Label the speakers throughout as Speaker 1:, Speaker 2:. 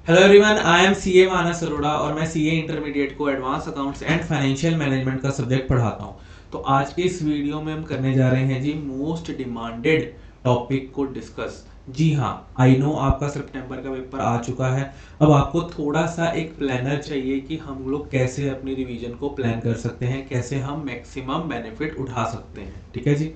Speaker 1: Hello everyone, I am CA Manas Arora और मैं CA intermediate को advance accounts and financial management का सब्जेक्ट पढ़ाता हूँ। तो आज के इस वीडियो में हम करने जा रहे हैं जी मोस्ट डिमांडेड टॉपिक को डिस्कस। जी हाँ, आई नो आपका सितंबर का पेपर आ चुका है। अब आपको थोड़ा सा एक प्लानर चाहिए कि हम लोग कैसे अपनी रिवीजन को प्लान कर सकते हैं, कैसे हम मैक्सिमम बेनिफिट उठा सकते हैं। ठीक है जी।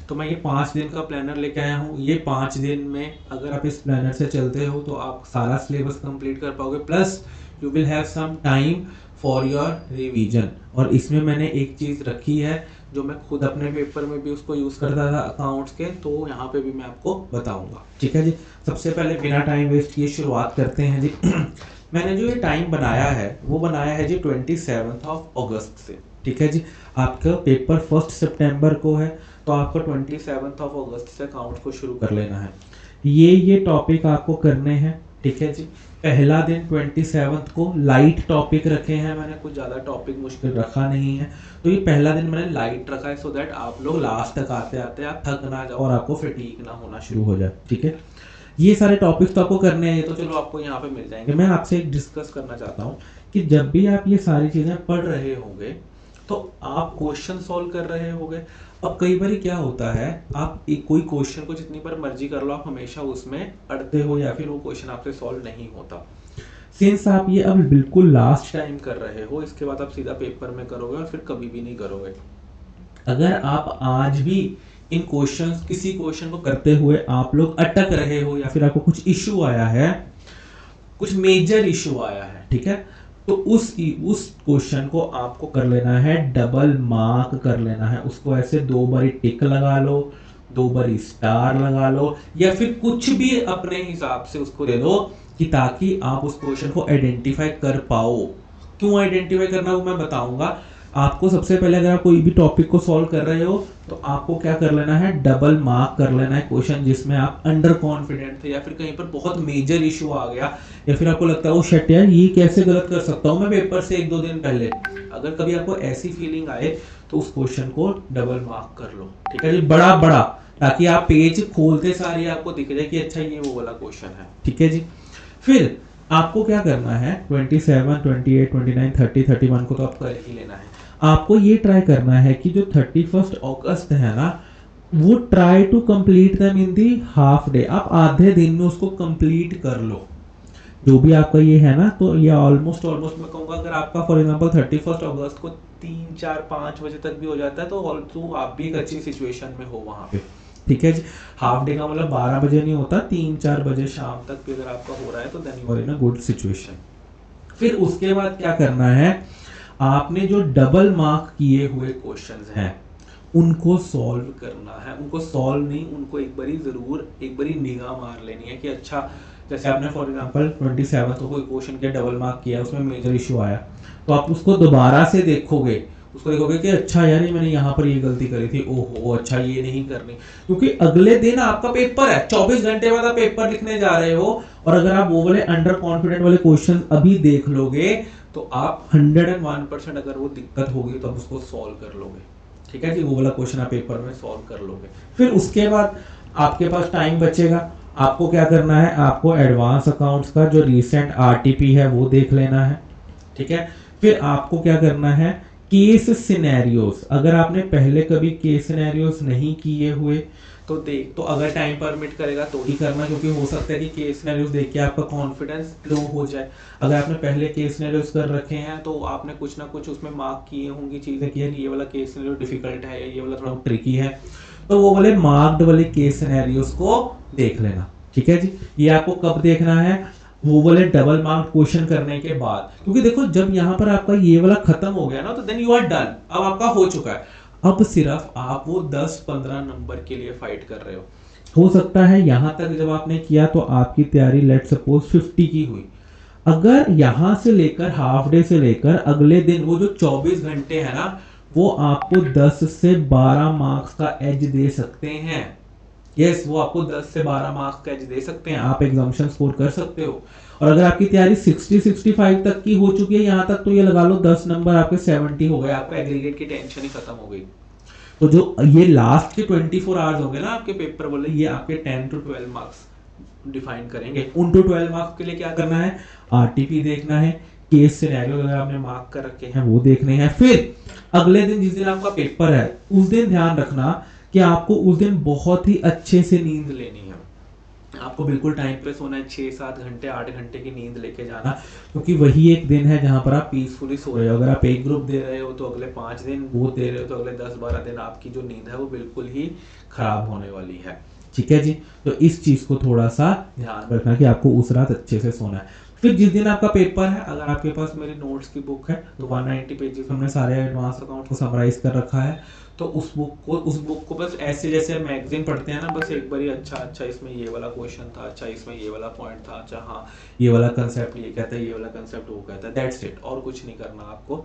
Speaker 1: तो मैं ये 5 दिन का प्लानर लेके आया हूँ। ये 5 दिन में अगर आप इस प्लानर से चलते हो तो आप सारा सिलेबस कंप्लीट कर पाओगे, plus you will have some time for your revision. और इसमें मैंने एक चीज़ रखी है जो मैं खुद अपने पेपर में भी उसको यूज़ करता था अकाउंट्स के, तो यहाँ पे भी मैं आपको बताऊंगा। ठीक है जी। सबसे पहले बिना टाइम वेस्ट किए शुरुआत करते हैं जी। मैंने जो ये टाइम बनाया है वो बनाया है जी 27 से। ठीक है जी। आपका पेपर 1 सितंबर को है, तो आपको 27 से अकाउंट को शुरू कर लेना है। ये टॉपिक आपको करने हैं। ठीक है जी। पहला दिन 27 को लाइट टॉपिक रखे हैं मैंने, कुछ ज़्यादा टॉपिक मुश्किल रखा नहीं है। तो ये पहला दिन मैंने लाइट रखा है सो दैट आप लोग लास्ट तक आते आते आप थक ना जाओ और आपको फटीग ना होना शुरू हो जाए। ठीक है। ये सारे टॉपिक्स तो आपको करने हैं, ये तो चलो आपको यहाँ पे मिल जाएंगे। मैं आपसे एक डिस्कस करना चाहता हूँ कि जब भी आप ये सारी चीज़ें पढ़ रहे होंगे तो आप क्वेश्चन सॉल्व कर रहे होंगे। अब कई बार क्या होता है, आप एक कोई क्वेश्चन को जितनी बार मर्जी कर लो, आप हमेशा उसमें अड़ते हो या फिर वो क्वेश्चन आपसे सॉल्व नहीं होता। सिंस आप ये अब बिल्कुल लास्ट टाइम कर रहे हो, इसके बाद आप सीधा पेपर में करोगे और फिर कभी भी नहीं करोगे। अगर आप आज भी इन क्वेश्चंस किसी क्वेश्चन को करते हुए आप लोग अटक रहे हो या फिर आपको कुछ इश्यू आया है, कुछ मेजर इश्यू आया है, ठीक है, तो उस क्वेश्चन को आपको कर लेना है, डबल मार्क कर लेना है उसको। ऐसे 2 बारी टिक लगा लो, 2 बारी स्टार लगा लो, या फिर कुछ भी अपने हिसाब से उसको दे दो कि ताकि आप उस क्वेश्चन को आइडेंटिफाई कर पाओ। क्यों आइडेंटिफाई करना वो मैं बताऊंगा आपको। सबसे पहले अगर आप कोई भी टॉपिक को सॉल्व कर रहे हो तो आपको क्या कर लेना है, डबल मार्क कर लेना है क्वेश्चन जिसमें आप अंडर कॉन्फिडेंट थे या फिर कहीं पर बहुत मेजर इशू आ गया या फिर आपको लगता है ओ शिट यार ये कैसे गलत कर सकता हूँ मैं पेपर से 1-2 दिन पहले। अगर कभी आपको ऐसी फीलिंग आए तो उस क्वेश्चन को डबल मार्क कर लो। ठीक है जी, बड़ा बड़ा, ताकि आप पेज खोलते सारी आपको दिख जाए कि अच्छा ये वो वाला क्वेश्चन है। ठीक है जी। फिर आपको क्या करना है, 27, 28, 29, 30, 31 को तो आप कर ही लेना है। आपको ये ट्राई करना है कि जो 31 है ना, वो try to complete them in the half day. आप आधे दिन में उसको कंप्लीट कर लो जो भी आपका ये है ना। तो ये ऑलमोस्ट मैं कहूँगा अगर आपका फॉर एग्जांपल 31 को 3, 4, 5 बजे तक भी हो जाता है तो ऑल्सो आप भी एक अच्छी सिचुएशन में हो वहाँ पे। ठीक है जी। हाफ डे का मतलब 12 बजे नहीं होता, 3-4 बजे शाम तक भी अगर आपका हो रहा है तो then you are in a good situation. फिर उसके बाद क्या करना है, आपने जो डबल मार्क किए हुए क्वेश्चंस हैं उनको सॉल्व करना है। उनको सॉल्व नहीं, उनको एक बारी जरूर एक बारी निगाह मार लेनी है कि अच्छा, जैसे आपने फॉर एग्जांपल 27 को कोई क्वेश्चन के डबल मार्क किया, उसमें मेजर इशू आया, तो आप उसको दोबारा से देखोगे, उसको देखोगे कि अच्छा यार ये मैंने यहाँ पर ये गलती करी थी, ओहो अच्छा ये नहीं करनी। क्योंकि अगले दिन आपका पेपर है, 24 घंटे बाद आप पेपर लिखने जा रहे हो, और अगर आप वो वाले अंडर कॉन्फिडेंट वाले क्वेश्चन अभी देख लोगे तो आप 101% अगर वो दिक्कत होगी तो आप उसको सॉल्व कर लोगे। ठीक है जी, वो वाला क्वेश्चन आप पेपर में सॉल्व कर लोगे। फिर उसके बाद आपके पास टाइम बचेगा। आपको क्या करना है, आपको एडवांस अकाउंट्स का जो रीसेंट आरटीपी है वो देख लेना है। ठीक है। फिर आपको क्या करना है, केस सिनेरियोस, अगर आपने पहले कभी केस सिनेरियोस नहीं किए हुए तो देख, तो अगर टाइम परमिट करेगा तो ही करना, क्योंकि हो सकता है कि केस सिनेरियोस देख के आपका कॉन्फिडेंस लो हो जाए। अगर आपने पहले केस सिनेरियोस कर रखे हैं तो आपने कुछ ना कुछ उसमें मार्क किए होंगी चीजें कि यार ये वाला केस सिनेरियो डिफिकल्ट है या ये वाला थोड़ा ट्रिकी है, तो वो वाले मार्क्ड वाले केस सिनेरियोस को देख लेना। ठीक है जी। ये आपको कब देखना है, वो वाले डबल मार्क क्वेश्चन करने के बाद। क्योंकि देखो जब यहाँ पर आपका ये वाला खत्म हो गया ना तो देन यू आर डन, अब आपका हो चुका है। अब सिर्फ आप वो 10-15 नंबर के लिए फाइट कर रहे हो सकता है यहां तक जब आपने किया तो आपकी तैयारी लेट सपोज 50 की हुई। अगर यहां से लेकर हाफ डे से लेकर अगले दिन वो जो 24 घंटे है ना, वो आपको 10 से 12 मार्क्स का एज दे सकते हैं। यस, वो आपको 10 से 12 मार्क्स का एज दे सकते हैं, आप एग्जामिनेशन स्कोर कर सकते हो। और अगर आपकी तैयारी 60-65 तक की हो चुकी है यहाँ तक, तो ये लगा लो 10 नंबर आपके 70 हो गए, आपका एग्रीगेट की टेंशन ही खत्म हो गई। तो जो ये लास्ट के 24 आवर्स होंगे ना आपके पेपर वाले, ये आपके 10 to 12 मार्क्स डिफाइन करेंगे। उन टू 12 मार्क्स के लिए क्या करना है, आरटीपी देखना है, केस सिनेरियो अगर आपने मार्क कर रखे हैं वो देखने हैं। फिर अगले दिन जिस दिन आपका पेपर है उस दिन ध्यान रखना कि आपको उस दिन बहुत ही अच्छे से नींद लेनी है, आपको बिल्कुल टाइम पे सोना है, 6-7 घंटे 8 घंटे की नींद लेके जाना, क्योंकि वही एक दिन है जहां पर आप पीसफुली सो रहे हो। अगर आप एक ग्रुप दे रहे हो तो अगले 5 दिन, वो दे रहे हो तो अगले 10-12 दिन आपकी जो नींद है वो बिल्कुल ही खराब होने वाली है। ठीक है जी, तो इस चीज को थोड़ा सा ध्यान रखना कि आपको उस रात अच्छे से सोना है। फिर जिस दिन आपका पेपर है, अगर आपके पास मेरे नोट्स की बुक है तो 190 पेजेस हमने सारे एडवांस अकाउंट को समराइज कर रखा है। तो उस बुक को बस ऐसे जैसे मैगजीन पढ़ते हैं ना, बस एक बार ही अच्छा इसमें ये वाला क्वेश्चन था, अच्छा इसमें ये वाला पॉइंट था, अच्छा हाँ ये वाला कंसेप्ट ये कहता है, ये वाला कंसेप्ट वो कहता है, दैट्स इट, और कुछ नहीं करना आपको।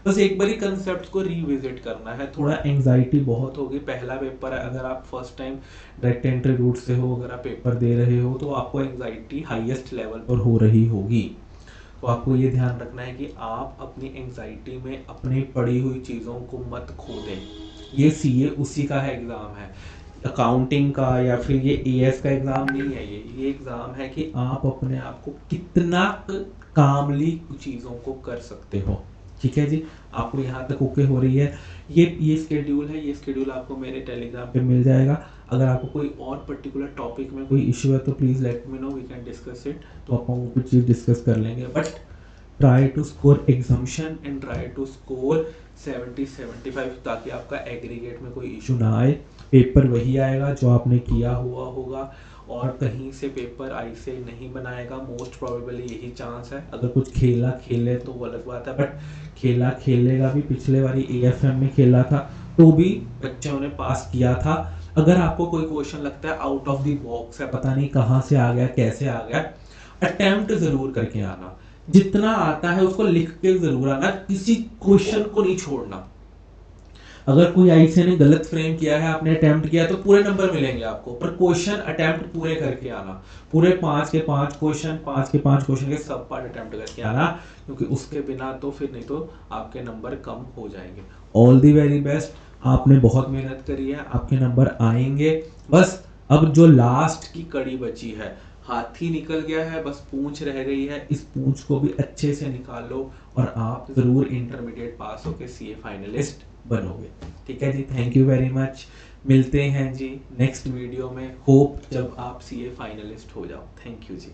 Speaker 1: बस एक बार ही कंसेप्ट को रिविजिट करना है। थोड़ा एंग्जाइटी बहुत होगी, पहला पेपर है, अगर आप first time direct entry route से हो, अगर आप पेपर दे रहे हो तो आपको एंग्जाइटी हाईएस्ट लेवल पर हो रही होगी। तो आपको ये ध्यान रखना है कि आप अपनी एंग्जाइटी में अपनी पढ़ी हुई चीज़ों को मत खो दें। ये सीए उसी का है एग्ज़ाम है, अकाउंटिंग का या फिर ये एएस का एग्ज़ाम नहीं है। ये एग्ज़ाम है कि आप अपने आप को कितना कामली चीज़ों को कर सकते हो। ठीक है जी, आपको यहाँ तक ओके हो रही है। ये स्केड्यूल है, ये स्केड्यूल आपको मेरे टेलीग्राम पे मिल जाएगा। अगर आपको कोई और पर्टिकुलर टॉपिक में कोई इश्यू है तो please let me know, we can discuss it. तो अपन वो कुछ चीज़ डिस्कस कर लेंगे, but try to score exemption and try to score 70-75 ताकि आपका एग्रीगेट में कोई इशू ना आए। पेपर वही आएगा जो आपने किया हुआ होगा और कहीं से पेपर आई से नहीं बनाएगा, मोस्ट प्रोबेबली यही चांस है। अगर कुछ खेला खेले तो वो अलग बात है, बट खेला खेलेगा भी। पिछले बारी एएफएम में खेला था तो भी बच्चों ने पास किया था। अगर आपको कोई क्वेश्चन लगता है आउट ऑफ द बॉक्स है, पता नहीं कहाँ से आ गया, कैसे आ गया, अटेम्प्ट जरूर करके आना। जितना आता है उसको लिख के जरूर आना, किसी क्वेश्चन को नहीं छोड़ना। अगर कोई आईसी ने गलत फ्रेम किया है, आपने अटेम्प्ट किया, तो पूरे नंबर मिलेंगे आपको, पर क्वेश्चन अटेम्प्ट पूरे करके आना। पूरे 5 के 5 क्वेश्चन, 5 के 5 क्वेश्चन के सब पार्ट अटेम्प्ट करके आना, क्योंकि उसके बिना तो फिर नहीं तो आपके नंबर कम हो जाएंगे। ऑल दी वेरी बेस्ट, आपने बहुत मेहनत करी है, आपके नंबर आएंगे। बस अब जो लास्ट की कड़ी बची है, हाथी निकल गया है, बस पूंछ रह गई है, इस पूंछ को भी अच्छे से निकाल लो और आप जरूर इंटरमीडिएट पास होके सीए फाइनलिस्ट बनोगे। ठीक है जी, थैंक यू वेरी मच। मिलते हैं जी नेक्स्ट वीडियो में, होप जब आप सीए फाइनलिस्ट हो जाओ। Thank you ji.